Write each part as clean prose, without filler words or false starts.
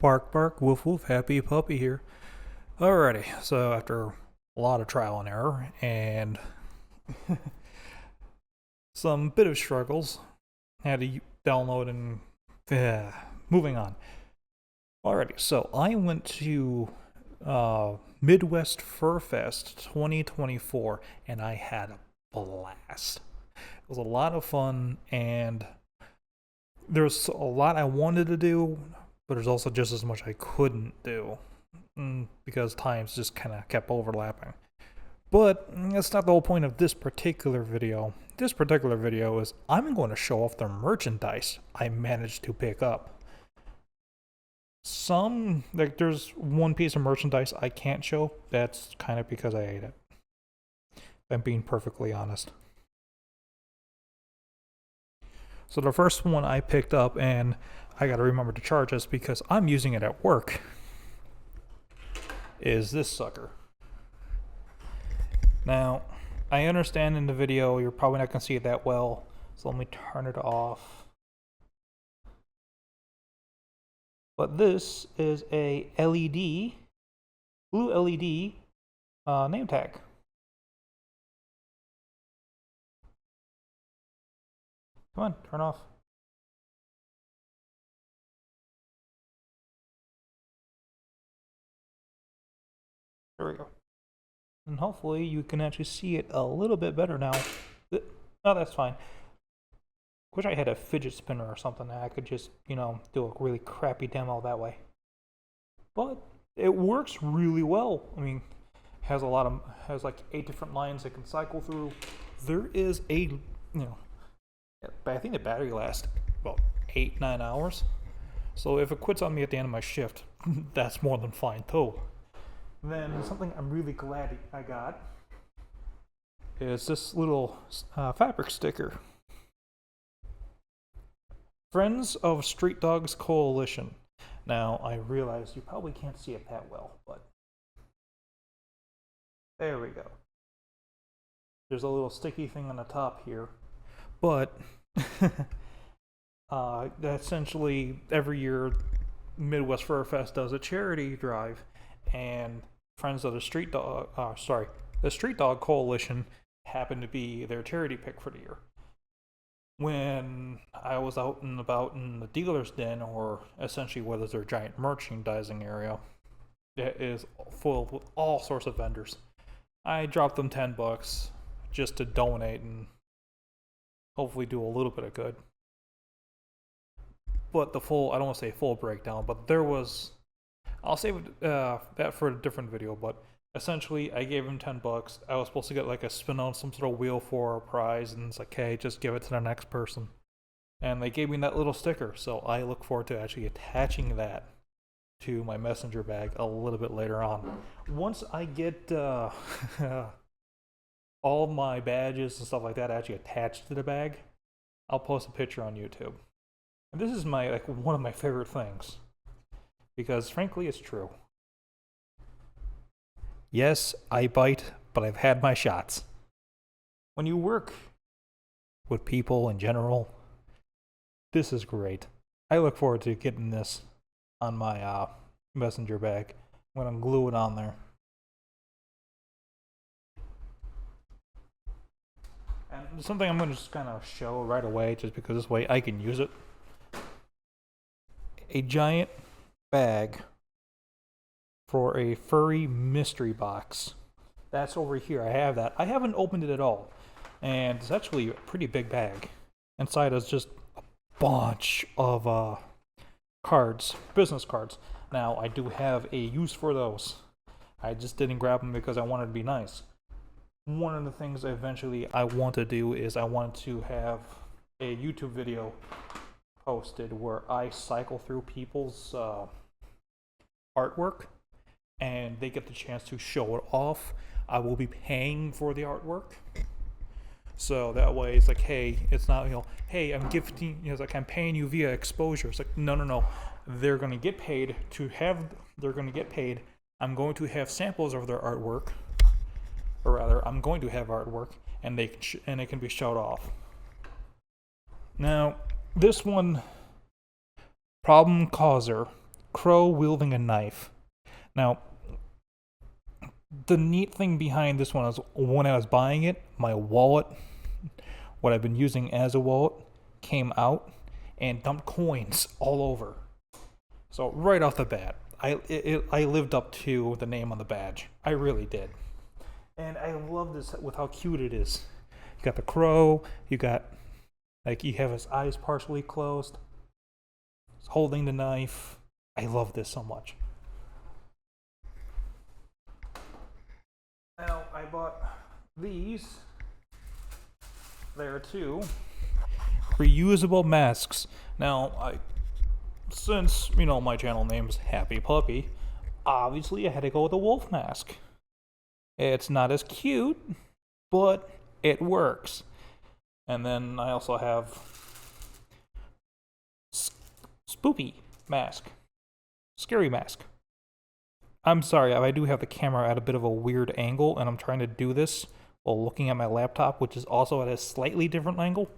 Bark, bark, woof, woof, happy puppy here. Alrighty, so after a lot of trial and error and some bit of struggles, had to download and moving on. Alrighty, so I went to Midwest Furfest 2024 and I had a blast. It was a lot of fun and there's a lot I wanted to do, but there's also just as much I couldn't do because times just kind of kept overlapping. But that's not the whole point of this particular video. This particular video is I'm going to show off the merchandise I managed to pick up. There's one piece of merchandise I can't show. That's kind of because I ate it. I'm being perfectly honest. So the first one I picked up, and I gotta remember to charge this because I'm using it at work, is this sucker. Now, I understand in the video you're probably not gonna see it that well, so let me turn it off. But this is a blue LED name tag. Come on, turn off. There we go. And hopefully you can actually see it a little bit better now. Oh, that's fine. Wish I had a fidget spinner or something that I could just, do a really crappy demo that way. But it works really well. I mean, has like 8 different lines it can cycle through. There is but I think the battery lasts about 8-9 hours. So if it quits on me at the end of my shift, that's more than fine too. Then something I'm really glad I got is this little fabric sticker. Friends of Street Dogs Coalition. Now, I realize you probably can't see it that well, but there we go. There's a little sticky thing on the top here. But essentially every year Midwest Furfest does a charity drive, and Friends of the Street Dog Coalition happened to be their charity pick for the year. When I was out and about in the dealer's den, or essentially what is their giant merchandising area, it is full with all sorts of vendors. I dropped them $10 just to donate and hopefully do a little bit of good. But I don't want to say full breakdown, but I'll save that for a different video, but essentially I gave him $10. I was supposed to get like a spin on some sort of wheel for a prize, and it's like, hey, just give it to the next person. And they gave me that little sticker, so I look forward to actually attaching that to my messenger bag a little bit later on. Once I get all my badges and stuff like that actually attached to the bag, I'll post a picture on YouTube. And this is one of my favorite things, because frankly it's true. Yes, I bite, but I've had my shots. When you work with people in general, this is great. I look forward to getting this on my messenger bag. I'm going to glue it on there. And something I'm going to just kind of show right away, just because this way I can use it. A giant bag for a furry mystery box. That's over here. I have that. I haven't opened it at all. And it's actually a pretty big bag. Inside is just a bunch of cards, business cards. Now, I do have a use for those. I just didn't grab them because I wanted to be nice. One of the things eventually I want to do is I want to have a YouTube video posted where I cycle through people's artwork and they get the chance to show it off. I will be paying for the artwork. So that way it's like, hey, it's not, hey, I'm gifting, it's like I'm paying you via exposure. It's like, no. They're going to get paid I'm going to have samples of their artwork. Or rather, I'm going to have artwork, and it can be showed off. Now, this one, problem causer, crow wielding a knife. Now, the neat thing behind this one is when I was buying it, my wallet, what I've been using as a wallet, came out and dumped coins all over. So right off the bat, I lived up to the name on the badge. I really did. And I love this with how cute it is. You got the crow, you got, like, you have his eyes partially closed, he's holding the knife. I love this so much. Now, I bought these. There too. Reusable masks. Now, since, my channel name's Happy Puppy, obviously I had to go with a wolf mask. It's not as cute, but it works. And then I also have spoopy mask. Scary mask. I'm sorry, I do have the camera at a bit of a weird angle, and I'm trying to do this while looking at my laptop, which is also at a slightly different angle.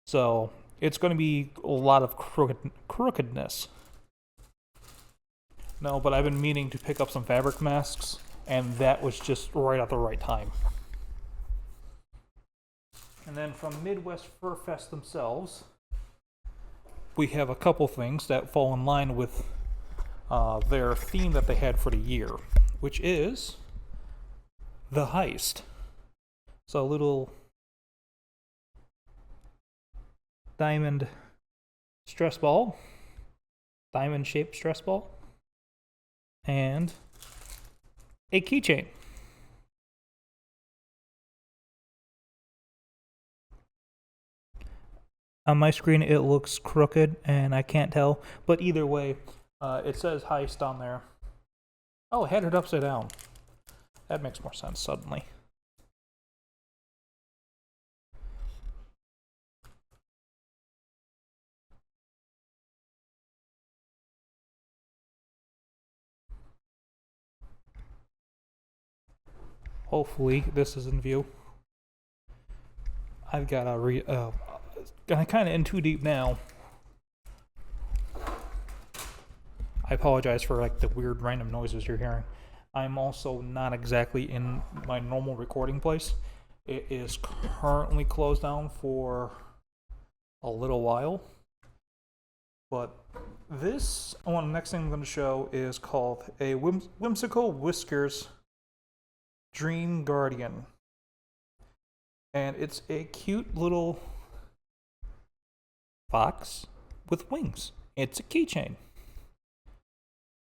So it's going to be a lot of crookedness. No, but I've been meaning to pick up some fabric masks, and that was just right at the right time. And then from Midwest Furfest themselves, we have a couple things that fall in line with their theme that they had for the year, which is the heist. So a little diamond stress ball, diamond shaped stress ball, and a keychain. On my screen it looks crooked and I can't tell, but either way, it says heist on there. Oh, I had it upside down. That makes more sense suddenly. Hopefully this is in view. I've got I'm kind of in too deep now. I apologize for like the weird random noises you're hearing. I'm also not exactly in my normal recording place. It is currently closed down for a little while. But this next thing I'm going to show is called a Whimsical Whiskers Dream Guardian. And it's a cute little fox with wings. It's a keychain.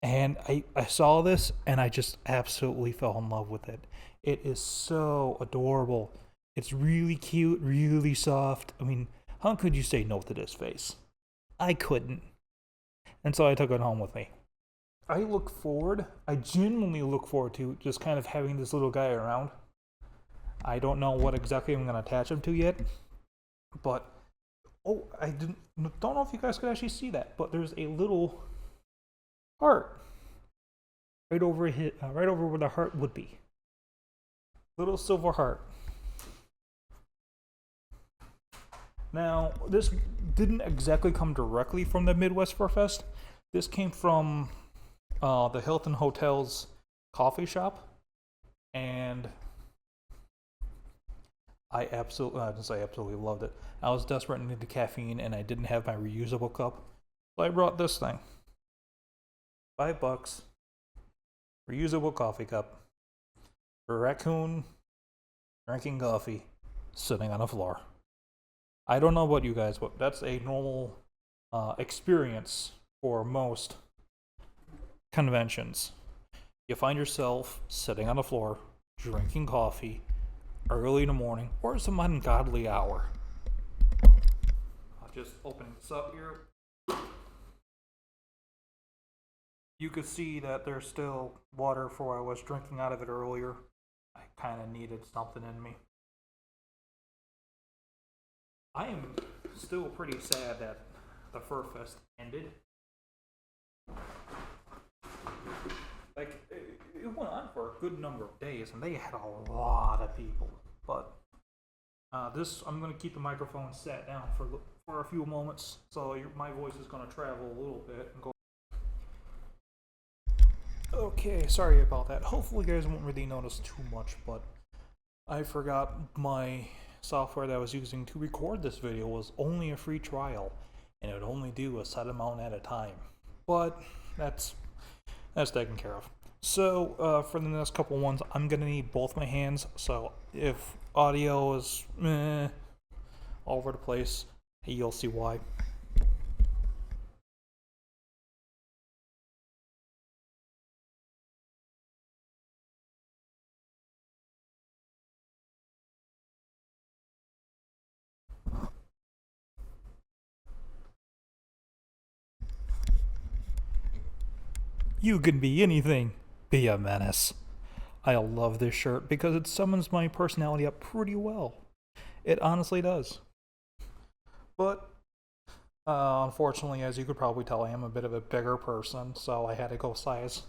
And I saw this and I just absolutely fell in love with it. It is so adorable. It's really cute, really soft. I mean, how could you say no to this face? I couldn't. And so I took it home with me. I genuinely look forward to just kind of having this little guy around. I don't know what exactly I'm going to attach him to yet. But, I don't know if you guys could actually see that, but there's a little heart right over where the heart would be. Little silver heart. Now, this didn't exactly come directly from the Midwest Furfest. This came from the Hilton Hotel's coffee shop, and I absolutely loved it. I was desperate and needed caffeine, and I didn't have my reusable cup, so I brought this thing. $5, reusable coffee cup, a raccoon drinking coffee, sitting on a floor. I don't know about you guys, but that's a normal experience for most conventions. You find yourself sitting on the floor, drinking coffee, early in the morning, or some ungodly hour. I'll just open this up here. You could see that there's still water for where I was drinking out of it earlier. I kind of needed something in me. I am still pretty sad that the Furfest ended. Like, it went on for a good number of days, and they had a lot of people. But I'm going to keep the microphone sat down for a few moments, so my voice is going to travel a little bit and go. Okay, sorry about that. Hopefully you guys won't really notice too much, but I forgot my software that I was using to record this video was only a free trial, and it would only do a set amount at a time. But that's taken care of. So for the next couple ones, I'm gonna need both my hands. So if audio is all over the place, you'll see why. You can be anything. Be a menace. I love this shirt because it summons my personality up pretty well. It honestly does. But unfortunately, as you could probably tell, I am a bit of a bigger person, so I had to go size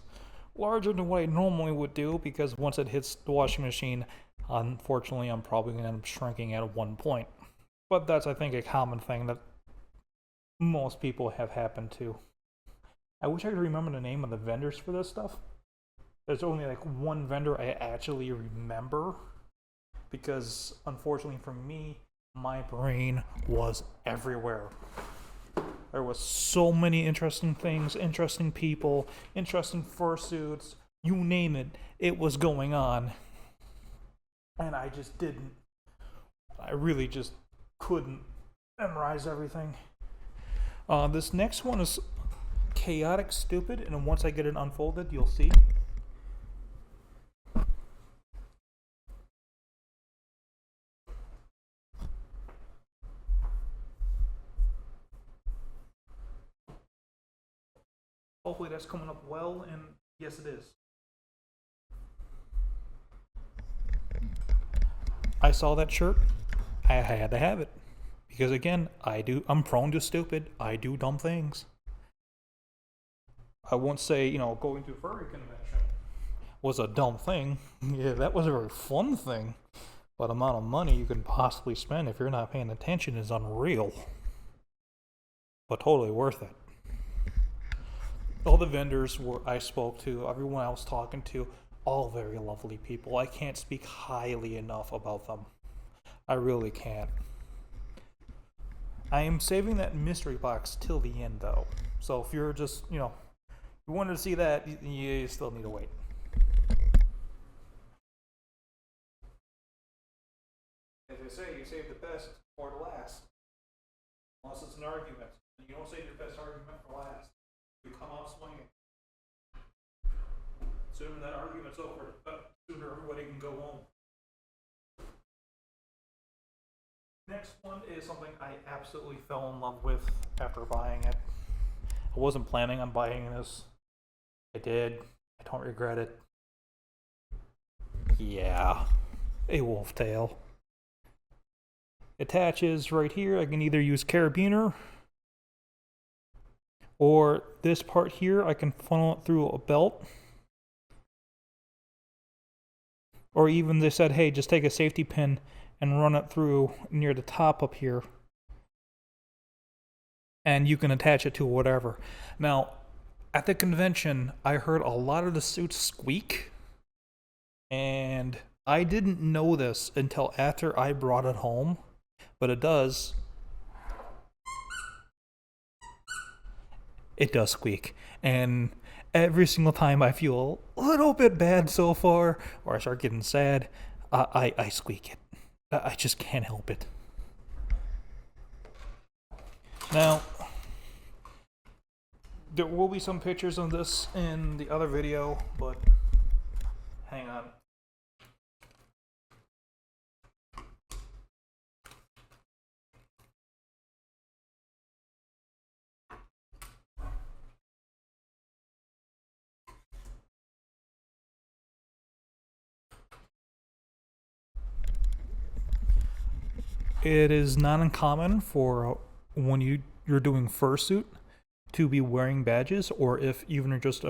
larger than what I normally would do because once it hits the washing machine, unfortunately, I'm probably going to end up shrinking at one point. But that's, I think, a common thing that most people have happened to. I wish I could remember the name of the vendors for this stuff. There's only like one vendor I actually remember because, unfortunately for me, my brain was everywhere. There was so many interesting things, interesting people, interesting fursuits, you name it, it was going on. And I just didn't. I really just couldn't memorize everything. This next one is chaotic stupid, and once I get it unfolded, you'll see. Hopefully that's coming up well, and yes it is. I saw that shirt, I had to have it. Because again, I'm prone to stupid, I do dumb things. I won't say, going to a furry convention was a dumb thing. Yeah, that was a very fun thing. But the amount of money you can possibly spend if you're not paying attention is unreal. But totally worth it. All the vendors I spoke to, everyone I was talking to, all very lovely people. I can't speak highly enough about them. I really can't. I am saving that mystery box till the end, though. So if you're just, you wanted to see that, you still need to wait. As I say, you save the best for the last. Unless it's an argument. You don't save your best argument for last. You come out swinging. Sooner that argument's over, sooner everybody can go home. Next one is something I absolutely fell in love with after buying it. I wasn't planning on buying this. I did. I don't regret it. Yeah, a wolf tail. Attaches right here. I can either use carabiner, or this part here I can funnel it through a belt. Or even they said, hey, just take a safety pin and run it through near the top up here. And you can attach it to whatever. Now, at the convention, I heard a lot of the suits squeak. And I didn't know this until after I brought it home. But it does. It does squeak. And every single time I feel a little bit bad so far, or I start getting sad, I squeak it. I just can't help it. Now, there will be some pictures of this in the other video, but hang on. It is not uncommon for when you're doing fursuit to be wearing badges, or if even you're just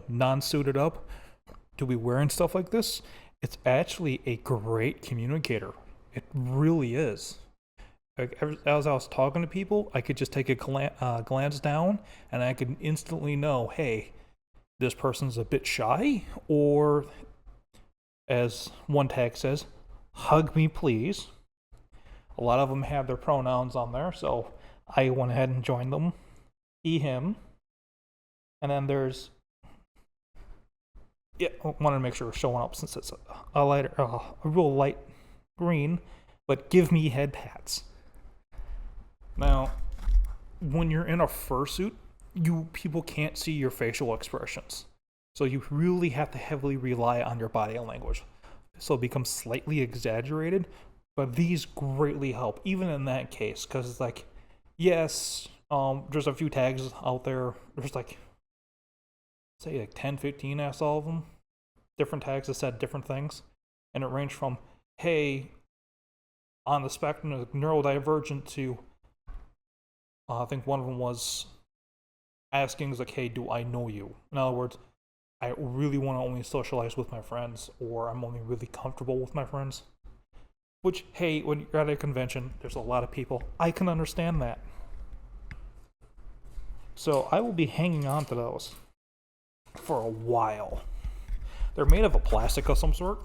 non-suited up, to be wearing stuff like this. It's actually a great communicator. It really is. Like, as I was talking to people, I could just take a glance down, and I could instantly know, hey, this person's a bit shy, or as one tag says, hug me please. A lot of them have their pronouns on there, so I went ahead and joined them. He, him. And then there's, yeah, I wanted to make sure it's showing up since it's a real light green, but give me head pats. Now, when you're in a fursuit, people can't see your facial expressions. So you really have to heavily rely on your body language. So it becomes slightly exaggerated, but these greatly help, even in that case, because it's like, yes, there's a few tags out there. There's like, say like 10, 15, I saw of them. Different tags that said different things. And it ranged from, hey, on the spectrum of neurodivergent to, I think one of them was asking, like, hey, do I know you? In other words, I really want to only socialize with my friends, or I'm only really comfortable with my friends. Which, hey, when you're at a convention, there's a lot of people. I can understand that. So I will be hanging on to those for a while. They're made of a plastic of some sort.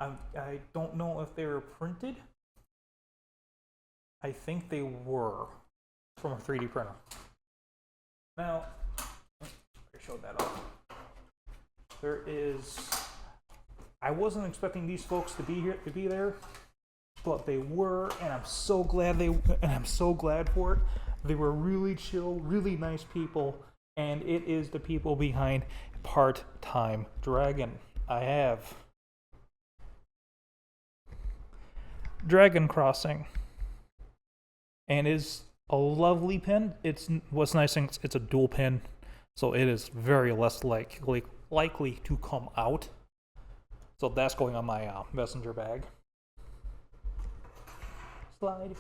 I don't know if they were printed. I think they were from a 3D printer. Now, I showed that off. There is, I wasn't expecting these folks to be there, but they were, and I'm so glad for it. They were really chill, really nice people, and it is the people behind Part-Time Dragon. I have Dragon Crossing, and is a lovely pin. What's nice thing, it's a dual pin, so it is very less likely to come out. So that's going on my messenger bag. Slide.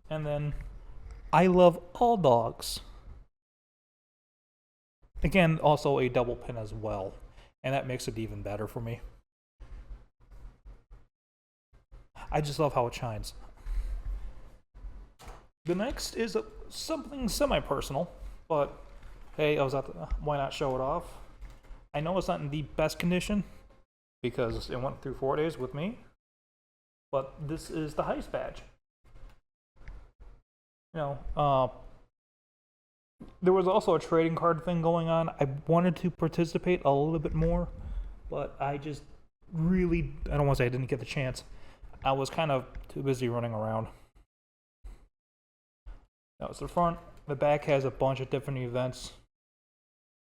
And then I love all dogs. Again, also a double pin as well, and that makes it even better for me. I just love how it shines. The next is something semi-personal, but hey, why not show it off? I know it's not in the best condition because it went through 4 days with me, but this is the Heist badge. There was also a trading card thing going on. I wanted to participate a little bit more, but I don't want to say I didn't get the chance. I was kind of too busy running around. That was the front. The back has a bunch of different events.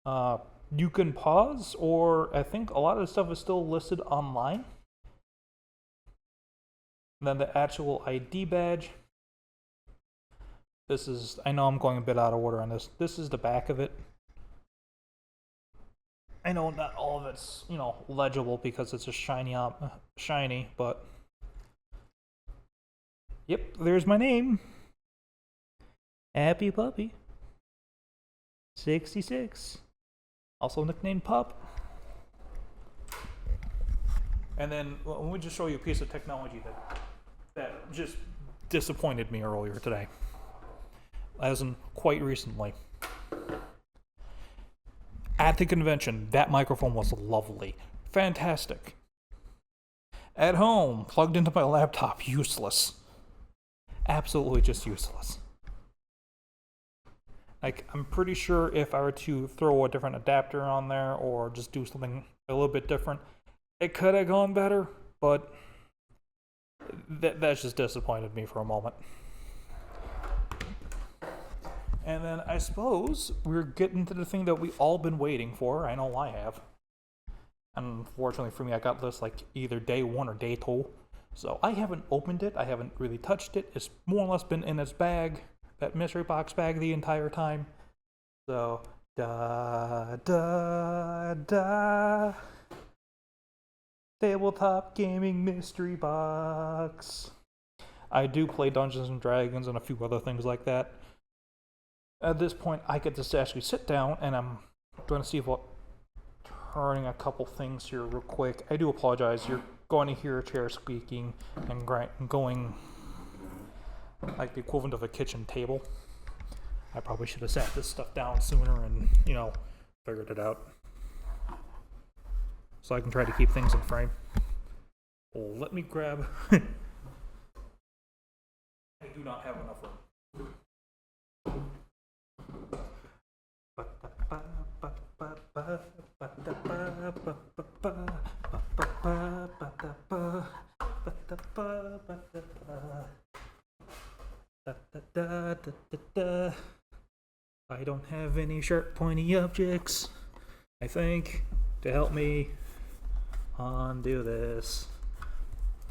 You can pause, or I think a lot of the stuff is still listed online. And then the actual ID badge. I know I'm going a bit out of order on this. This is the back of it. I know not all of it's, legible because it's just shiny, but yep, there's my name. Happy Puppy 66, also nicknamed Pup. And then let me just show you a piece of technology that just disappointed me earlier today, as in quite recently. At the convention, that microphone was lovely, fantastic. At home, plugged into my laptop, useless. Absolutely just useless. Like, I'm pretty sure if I were to throw a different adapter on there or just do something a little bit different, it could have gone better, but that's just disappointed me for a moment. And then I suppose we're getting to the thing that we've all been waiting for. I know I have. Unfortunately for me, I got this like either day 1 or day 2. So I haven't opened it. I haven't really touched it. It's more or less been in its bag, that mystery box bag, the entire time. So, tabletop gaming mystery box. I do play Dungeons and Dragons and a few other things like that. At this point, I get to actually sit down, and I'm going to see what turning a couple things here real quick. I do apologize. You're going to hear a chair squeaking and going like the equivalent of a kitchen table. I probably should have sat this stuff down sooner and, figured it out. so I can try to keep things in frame. Well, let me grab. I do not have enough room. I don't have any sharp pointy objects, I think, to help me undo this.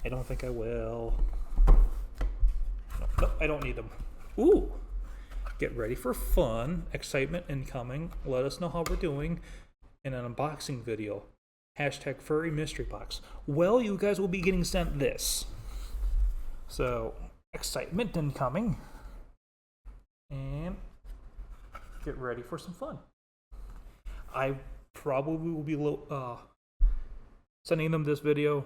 I don't think I will. Nope, I don't need them. Ooh! Get ready for fun, excitement incoming. Let us know how we're doing in an unboxing video. Hashtag furry mystery box. Well, you guys will be getting sent this. So, excitement incoming. And get ready for some fun. I probably will be sending them this video,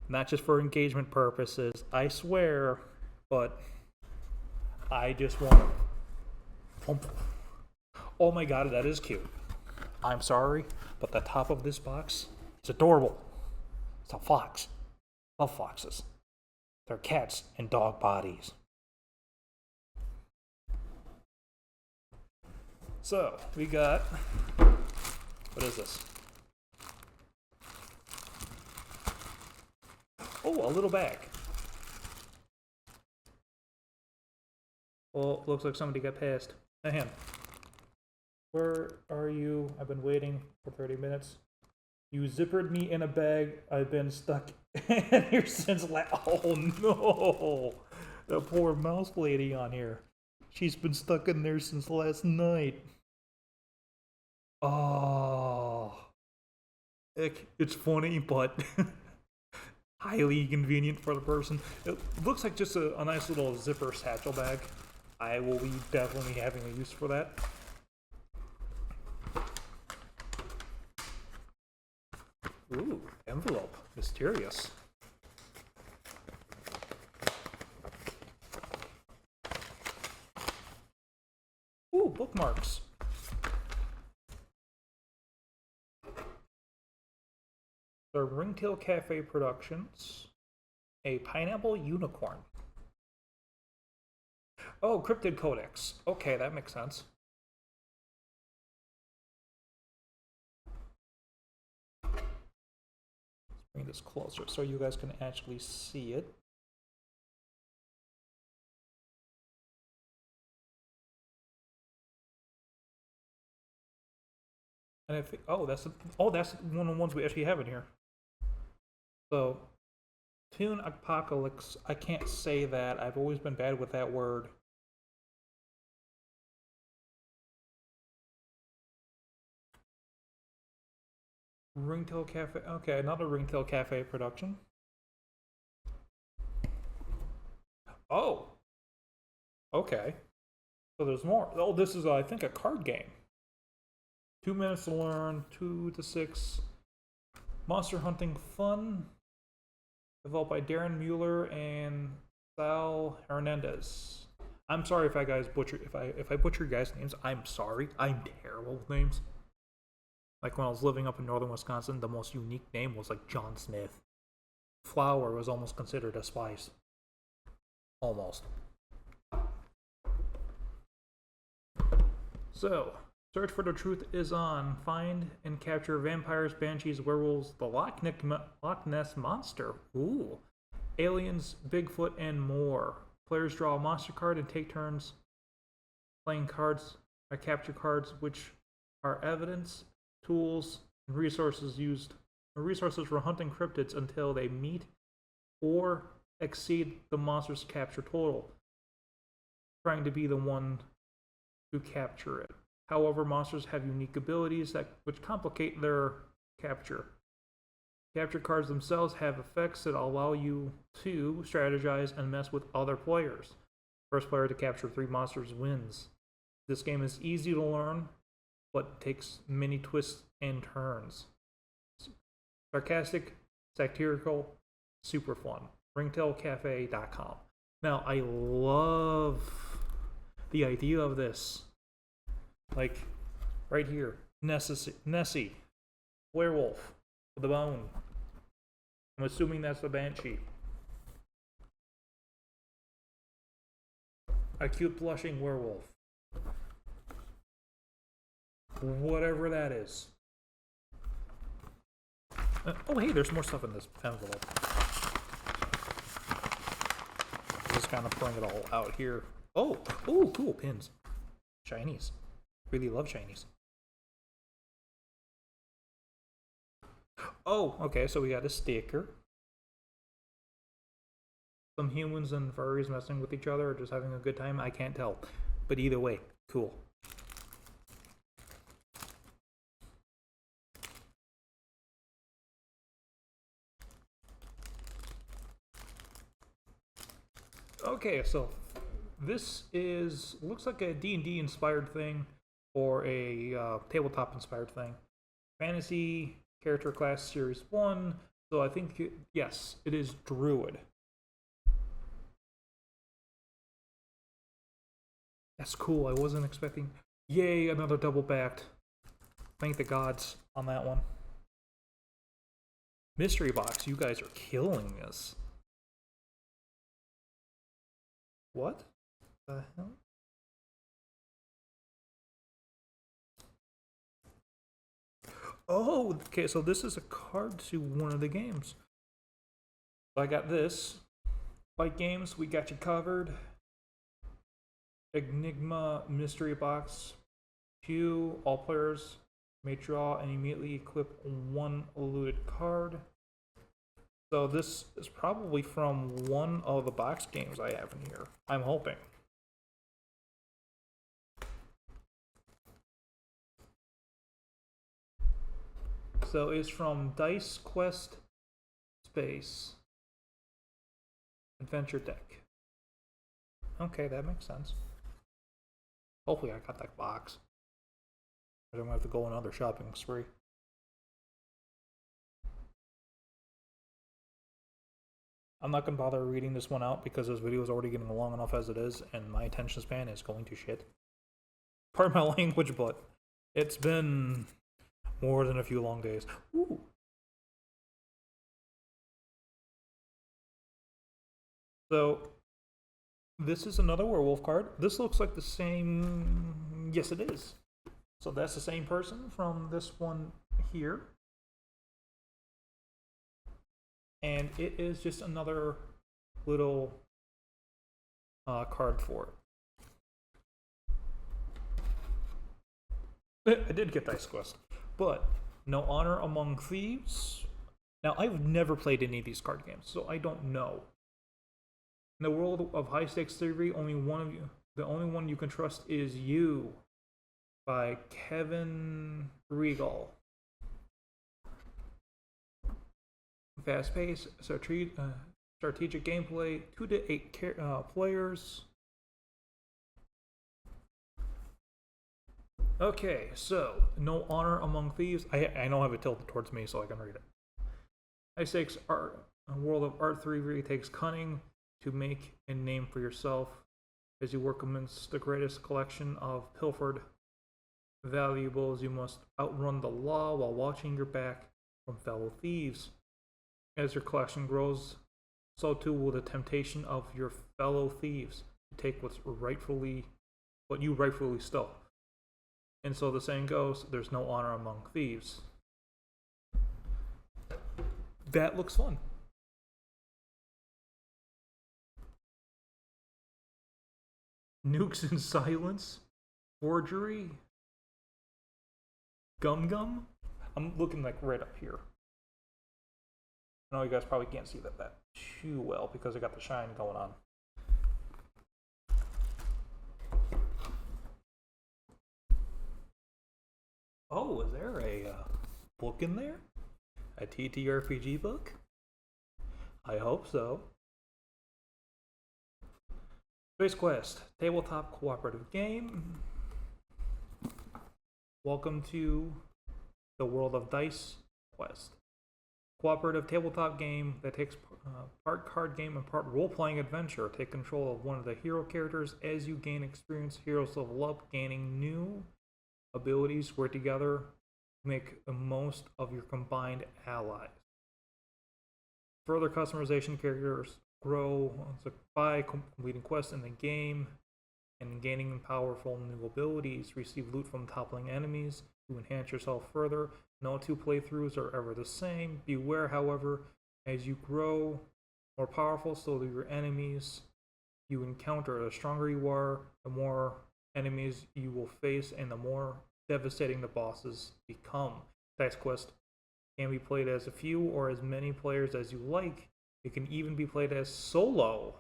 not just for engagement purposes, I swear, but I just want to. Oh my god, that is cute. I'm sorry, but the top of this box is adorable. It's a fox. Love foxes. They're cats and dog bodies. So, we got, what is this? Oh, a little bag. Well, looks like somebody got passed. Ahem. Where are you? I've been waiting for 30 minutes. You zippered me in a bag. I've been stuck in here since oh no! The poor mouse lady on here. She's been stuck in there since last night. Oh. It's funny, but highly inconvenient for the person. It looks like just a nice little zipper satchel bag. I will be definitely having a use for that. Ooh, envelope. Mysterious. Ooh, bookmarks. The Ringtail Cafe Productions. A pineapple unicorn. Oh, cryptid codex. Okay, that makes sense. Let's bring this closer so you guys can actually see it. And if that's one of the ones we actually have in here. So, Toon Apocalypse. I can't say that. I've always been bad with that word. Ringtail Cafe. Okay, another Ringtail Cafe production. Oh. Okay. So there's more. Oh, this is, I think, a card game. 2 minutes to learn, 2 to 6. Monster hunting fun. Developed by Darren Mueller and Sal Hernandez. I'm sorry if I butcher your guys' names. I'm sorry. I'm terrible with names. Like when I was living up in northern Wisconsin, the most unique name was like John Smith. Flour was almost considered a spice. Almost. So, search for the truth is on. Find and capture vampires, banshees, werewolves, the Loch Ness Monster. Ooh. Aliens, Bigfoot, and more. Players draw a monster card and take turns playing cards or capture cards, which are evidence, tools, and resources for hunting cryptids until they meet or exceed the monster's capture total, trying to be the one to capture it. However, monsters have unique abilities which complicate their capture. Capture cards themselves have effects that allow you to strategize and mess with other players. First player to capture 3 monsters wins. This game is easy to learn, but takes many twists and turns. Sarcastic, satirical, super fun. Ringtailcafe.com. Now, I love the idea of this. Like, right here, Nessie, werewolf, with a bone. I'm assuming that's the Banshee. A cute blushing werewolf. Whatever that is. Oh, hey, there's more stuff in this envelope. Just kind of pulling it all out here. Oh, cool pins. Shinies. Really love shinies. Oh, okay, so we got a sticker. Some humans and furries messing with each other or just having a good time. I can't tell. But either way, cool. Okay, so this looks like a D&D inspired thing or a tabletop inspired thing. Fantasy character class series 1. So I think, yes, it is Druid. That's cool. I wasn't expecting. Yay, another double backed. Thank the gods on that one. Mystery box, you guys are killing this. What the hell? Oh, okay, so this is a card to one of the games. I got this. Fight games, we got you covered. Enigma mystery box. Q, all players may draw and immediately equip one eluded card. So this is probably from one of the box games I have in here. I'm hoping. So it's from Dice Quest Space Adventure Deck. Okay, that makes sense. Hopefully I got that box. I don't have to go on another shopping spree. I'm not going to bother reading this one out because this video is already getting long enough as it is, and my attention span is going to shit. Pardon my language, but it's been more than a few long days. Ooh. So, this is another werewolf card. This looks like the same. Yes, it is. So that's the same person from this one here. And it is just another little card for it. I did get Dice Quest, but No Honor Among Thieves. Now, I've never played any of these card games, so I don't know. In the world of high stakes theory, the only one you can trust is you, by Kevin Regal. Fast pace, strategic gameplay, 2 to 8 players. Okay, so No Honor Among Thieves. I know I have it tilted towards me so I can read it. High stakes art, a world of art 3 really takes cunning to make a name for yourself as you work amidst the greatest collection of pilfered valuables. You must outrun the law while watching your back from fellow thieves. As your collection grows, so too will the temptation of your fellow thieves to take what you rightfully stole. And so the saying goes, there's no honor among thieves. That looks fun. Nukes in Silence, Forgery, Gum. I'm looking like right up here. I know you guys probably can't see that too well because I got the shine going on. Oh, is there a book in there? A TTRPG book? I hope so. Space Quest, tabletop cooperative game. Welcome to the world of Dice Quest. Cooperative tabletop game that takes part card game and part role-playing adventure. Take control of one of the hero characters as you gain experience. Heroes level up, gaining new abilities. Work together make the most of your combined allies. Further customization, characters grow by completing quests in the game and gaining powerful new abilities. Receive loot from toppling enemies to enhance yourself further. No two playthroughs are ever the same. Beware, however, as you grow more powerful, so do your enemies you encounter. The stronger you are, the more enemies you will face, and the more devastating the bosses become. Dice Quest can be played as a few or as many players as you like. It can even be played as solo,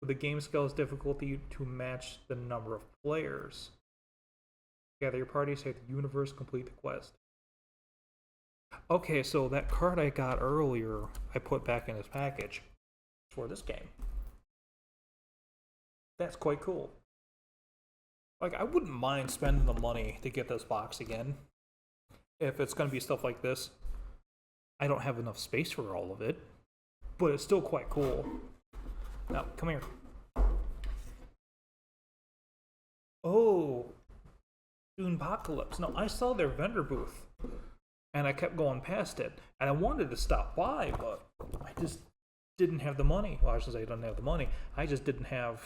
with the game scale's difficulty to match the number of players. Gather your party, save the universe, complete the quest. Okay, so that card I got earlier, I put back in this package for this game. That's quite cool. Like, I wouldn't mind spending the money to get this box again. If it's going to be stuff like this. I don't have enough space for all of it, but it's still quite cool. Now, come here. Oh, Apocalypse. No, I saw their vendor booth, and I kept going past it, and I wanted to stop by, but I just didn't have the money. Well, I shouldn't say I didn't have the money. I just didn't have...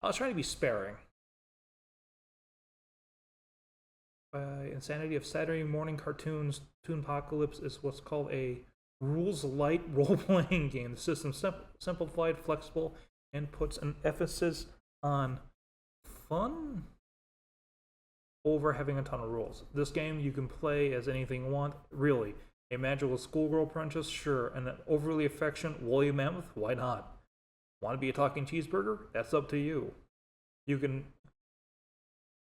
I was trying to be sparing. Insanity of Saturday morning cartoons, Apocalypse is what's called a rules-light role-playing game. The system's simplified, flexible, and puts an emphasis on fun over having a ton of rules. This game you can play as anything you want, really. A magical schoolgirl princess, sure. And an overly affectionate woolly mammoth, why not? Want to be a talking cheeseburger? That's up to you. You can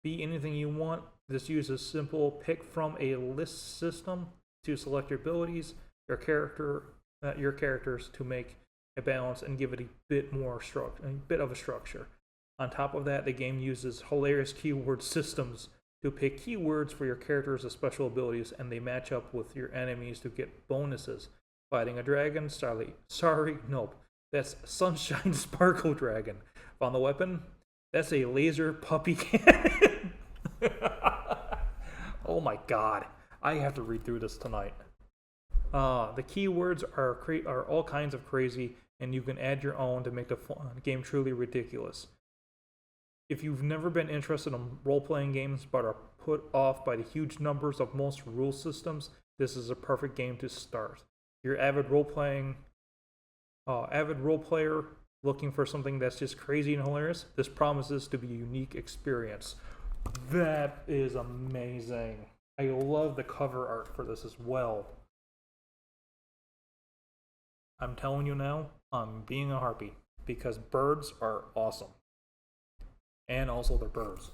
be anything you want. This uses simple pick from a list system to select your abilities, your characters to make a balance and give it a bit more structure, a bit of a structure. On top of that, the game uses hilarious keyword systems to pick keywords for your characters as special abilities, and they match up with your enemies to get bonuses. Fighting a dragon, nope. That's Sunshine Sparkle Dragon. Found the weapon? That's a laser puppy cannon. Oh my god. I have to read through this tonight. The keywords are all kinds of crazy, and you can add your own to make the game truly ridiculous. If you've never been interested in role-playing games but are put off by the huge numbers of most rule systems, this is a perfect game to start. You're avid role player looking for something that's just crazy and hilarious, this promises to be a unique experience. That is amazing. I love the cover art for this as well. I'm telling you now, I'm being a harpy, because birds are awesome. And also they're birds.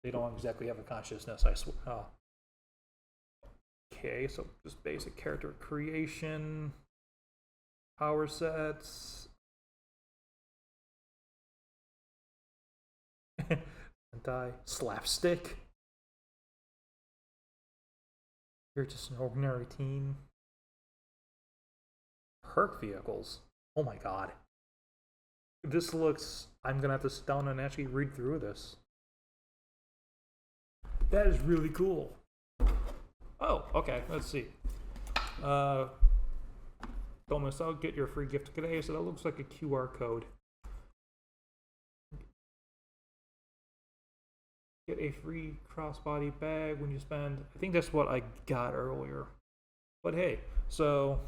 They don't exactly have a consciousness, I swear. Oh. Okay, so just basic character creation, power sets. Die. Slapstick. You're just an ordinary teen. Herc vehicles. Oh my god. This looks... I'm gonna have to sit down and actually read through this. That is really cool. Oh, okay, let's see. Don't miss out, get your free gift today. So that looks like a QR code. Get a free crossbody bag when you spend... I think that's what I got earlier. But hey, so...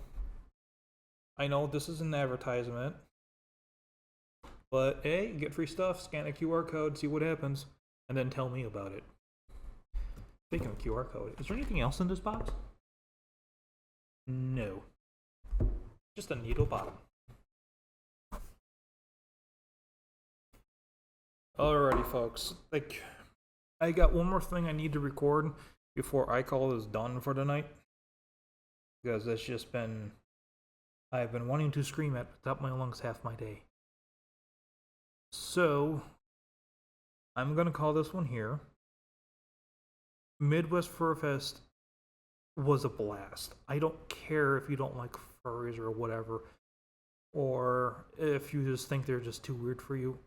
I know this is an advertisement. But hey, get free stuff, scan a QR code, see what happens, and then tell me about it. Speaking of QR code, is there anything else in this box? No. Just a needle bottom. Alrighty, folks. I got one more thing I need to record before I call this done for the night. Because it's just been... I've been wanting to scream at the top of my lungs half my day. So, I'm going to call this one here. Midwest Furfest was a blast. I don't care if you don't like furries or whatever, or if you just think they're just too weird for you.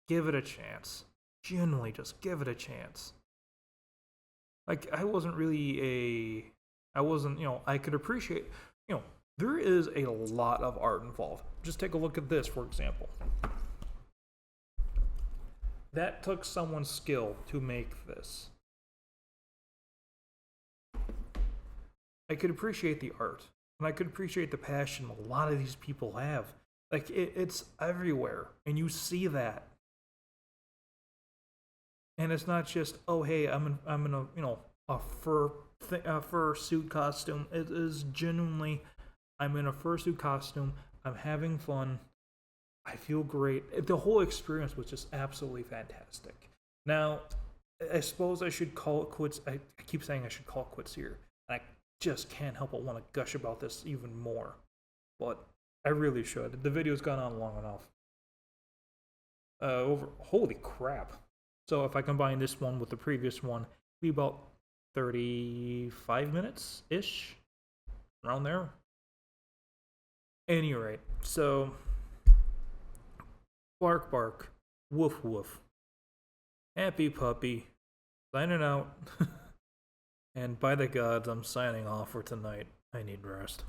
Give it a chance. Genuinely, just give it a chance. Like, I wasn't really I wasn't, I could appreciate, there is a lot of art involved. Just take a look at this, for example. That took someone's skill to make this. I could appreciate the art, and I could appreciate the passion a lot of these people have. Like, it's everywhere, and you see that. And it's not just, oh hey, I'm in a a fur suit costume. It is genuinely, I'm in a fursuit costume. I'm having fun. I feel great. The whole experience was just absolutely fantastic. Now, I suppose I should call it quits. I keep saying I should call it quits here. And I just can't help but want to gush about this even more. But I really should. The video's gone on long enough. Holy crap. So if I combine this one with the previous one, it'll be about 35 minutes-ish. Around there. Any rate, so bark bark, woof woof. Happy puppy, signing out. And by the gods, I'm signing off for tonight. I need rest.